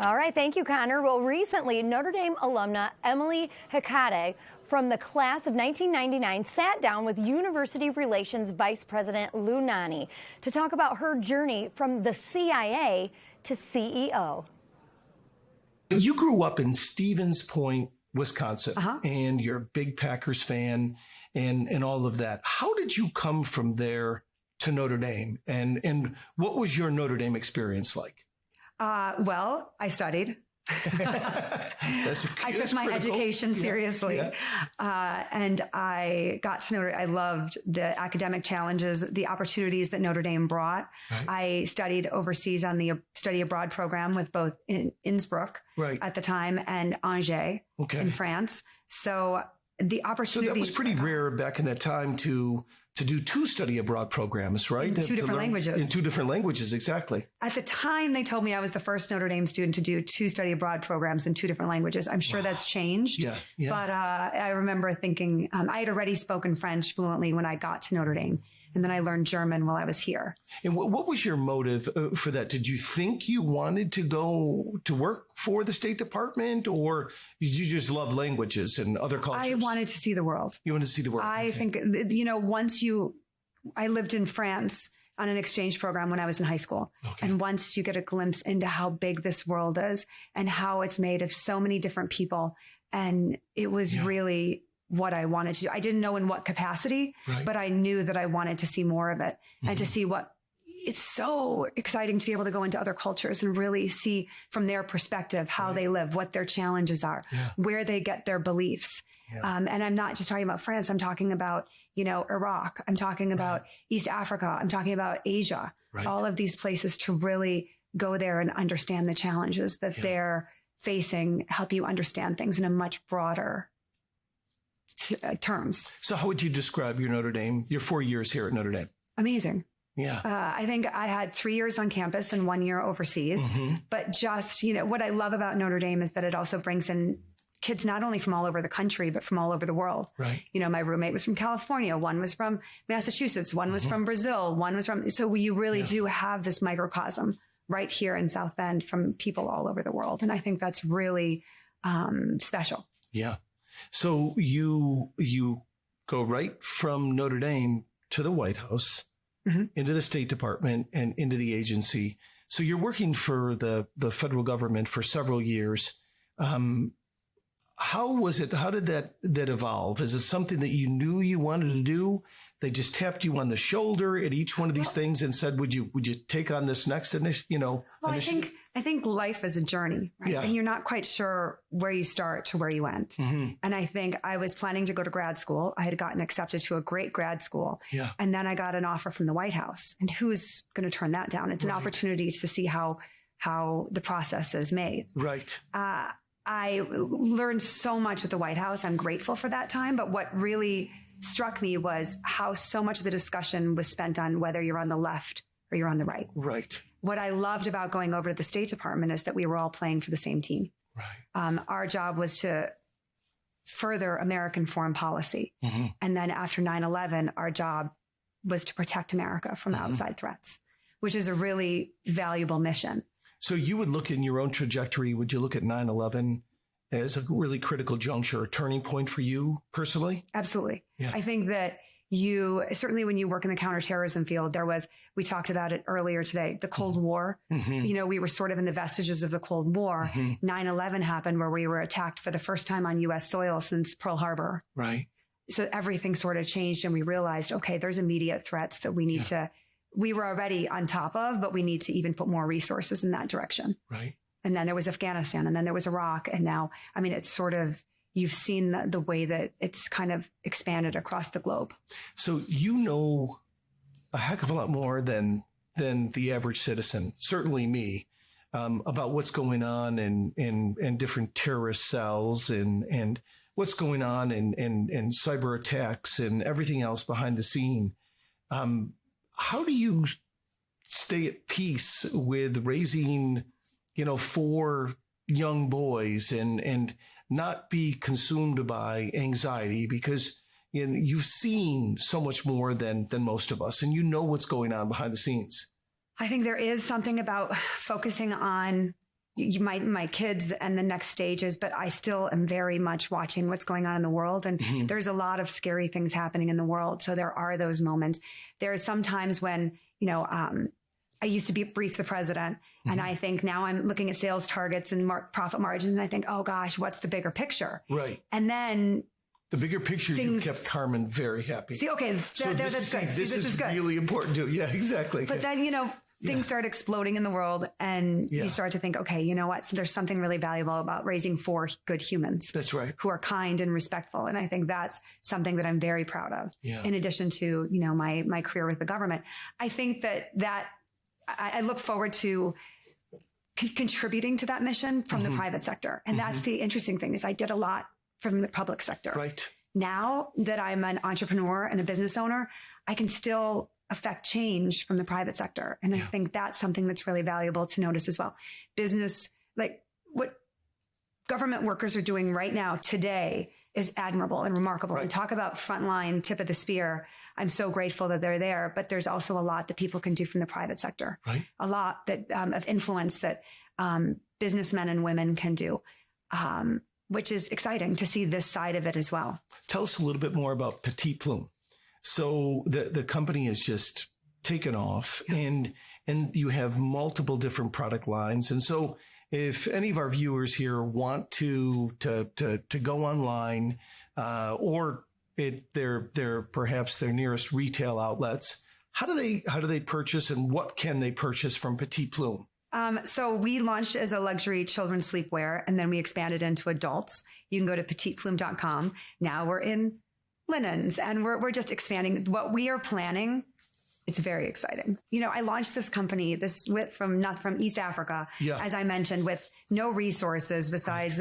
All right, thank you, Connor. Well, recently, Notre Dame alumna Emily Hikade from the class of 1999 sat down with University Relations Vice President Lou Nanni to talk about her journey from the CIA to CEO. You grew up in Stevens Point, Wisconsin, and you're a big Packers fan and all of that. How did you come from there to Notre Dame? And what was your Notre Dame experience like? Well, I studied. I took my education seriously. And I got to Notre Dame. I loved the academic challenges, the opportunities that Notre Dame brought. I studied overseas on the study abroad program with both in Innsbruck at the time and Angers in France. So the opportunity. So that was pretty rare back in that time to do two study abroad programs, right? In two different languages. In two different languages, exactly. At the time, they told me I was the first Notre Dame student to do two study abroad programs in two different languages. I'm sure that's changed. But I remember thinking, I had already spoken French fluently when I got to Notre Dame. And then I learned German while I was here. And what was your motive for that? Did you think you wanted to go to work for the State Department, or did you just love languages and other cultures? I wanted to see the world. You wanted to see the world. I think, I lived in France on an exchange program when I was in high school. And once you get a glimpse into how big this world is and how it's made of so many different people, and it was really what I wanted to do. I didn't know in what capacity, but I knew that I wanted to see more of it and to see it's so exciting to be able to go into other cultures and really see from their perspective how they live, what their challenges are, where they get their beliefs. And I'm not just talking about France. I'm talking about, Iraq. I'm talking about East Africa. I'm talking about Asia, all of these places to really go there and understand the challenges that they're facing, help you understand things in a much broader terms. So how would you describe your 4 years here at Notre Dame? Amazing. Yeah. I think I had 3 years on campus and 1 year overseas, but just, what I love about Notre Dame is that it also brings in kids, not only from all over the country, but from all over the world. My roommate was from California. One was from Massachusetts. One was from Brazil. One was so you really do have this microcosm right here in South Bend from people all over the world. And I think that's really special. Yeah. So you go right from Notre Dame to the White House, into the State Department, and into the agency. So you're working for the federal government for several years. How was it? How did that evolve? Is it something that you knew you wanted to do? They just tapped you on the shoulder at each one of these things and said, "Would you take on this next initiative?" Well, I think life is a journey, right? And you're not quite sure where you start to where you end. And I think I was planning to go to grad school. I had gotten accepted to a great grad school, and then I got an offer from the White House. And who's going to turn that down? It's an opportunity to see how the process is made. I learned so much at the White House. I'm grateful for that time. But what really struck me was how so much of the discussion was spent on whether you're on the left or you're on the right. What I loved about going over to the State Department is that we were all playing for the same team. Our job was to further American foreign policy. And then after 9/11, our job was to protect America from outside threats, which is a really valuable mission. So you would look in your own trajectory, would you look at 9/11 as a really critical juncture, a turning point for you personally? Absolutely. I think that certainly when you work in the counterterrorism field, we talked about it earlier today, the Cold War. We were sort of in the vestiges of the Cold War. 9/11 happened where we were attacked for the first time on U.S. soil since Pearl Harbor. So everything sort of changed and we realized, okay, there's immediate threats that we need we were already on top of, but we need to even put more resources in that direction. And then there was Afghanistan, and then there was Iraq. And now, it's sort of, you've seen the way that it's kind of expanded across the globe. So you know a heck of a lot more than the average citizen, certainly me, about what's going on in different terrorist cells and what's going on in cyber attacks and everything else behind the scene. How do you stay at peace with raising, 4 young boys and not be consumed by anxiety? Because you've seen so much more than most of us, and you know what's going on behind the scenes. I think there is something about focusing on my kids and the next stages, but I still am very much watching what's going on in the world. And there's a lot of scary things happening in the world. So there are those moments. There are some times when, I used to brief the president, and I think now I'm looking at sales targets and profit margins, and I think, oh gosh, what's the bigger picture? Right. And then the bigger picture, you kept Carmen very happy. See, okay, so that's good. This is good. really important too. Yeah, exactly. But then, things start exploding in the world, and you start to think, okay, you know what? So there's something really valuable about raising 4 good humans. That's right. Who are kind and respectful. And I think that's something that I'm very proud of. Yeah. In addition to, my career with the government. I think that I look forward to contributing to that mission from the private sector. And that's the interesting thing, is I did a lot from the public sector. Right. Now that I'm an entrepreneur and a business owner, I can still affect change from the private sector. And I think that's something that's really valuable to notice as well. Business, like what government workers are doing right now today, is admirable and remarkable. Right. And talk about frontline, tip of the spear. I'm so grateful that they're there, but there's also a lot that people can do from the private sector. Right. A lot that of influence that businessmen and women can do, which is exciting to see this side of it as well. Tell us a little bit more about Petite Plume. So the company has just taken off, and you have multiple different product lines. And so if any of our viewers here want to go online, or they're perhaps their nearest retail outlets, how do they purchase, and what can they purchase from Petite Plume? So we launched as a luxury children's sleepwear, and then we expanded into adults. You can go to petiteplume.com. Now we're in linens, and we're just expanding what we are planning. It's very exciting. I launched this company, from East Africa, as I mentioned, with no resources besides,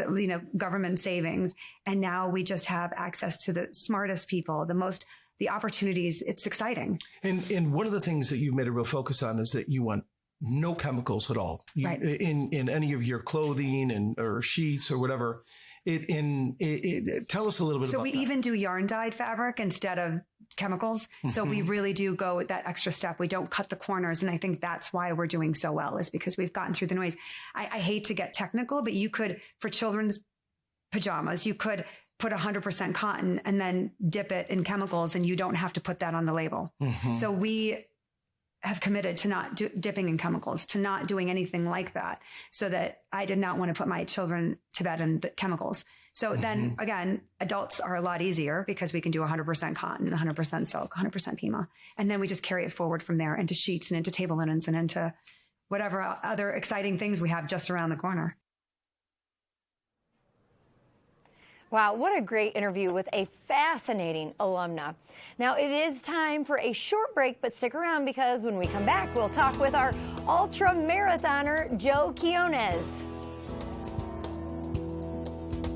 government savings. And now we just have access to the smartest people, the opportunities. It's exciting. And one of the things that you've made a real focus on is that you want no chemicals at all in any of your clothing or sheets or whatever. Tell us a little bit about that. So we even do yarn dyed fabric instead of chemicals. So we really do go that extra step. We don't cut the corners. And I think that's why we're doing so well, is because we've gotten through the noise. I hate to get technical, but you could, for children's pajamas, you could put 100% cotton and then dip it in chemicals, and you don't have to put that on the label. So we have committed to not dipping in chemicals, to not doing anything like that, so that I did not want to put my children to bed in the chemicals. So then again, adults are a lot easier because we can do 100% cotton, 100% silk, 100% Pima. And then we just carry it forward from there into sheets and into table linens and into whatever other exciting things we have just around the corner. Wow, what a great interview with a fascinating alumna. Now, it is time for a short break, but stick around, because when we come back, we'll talk with our ultra marathoner, Joe Quiones.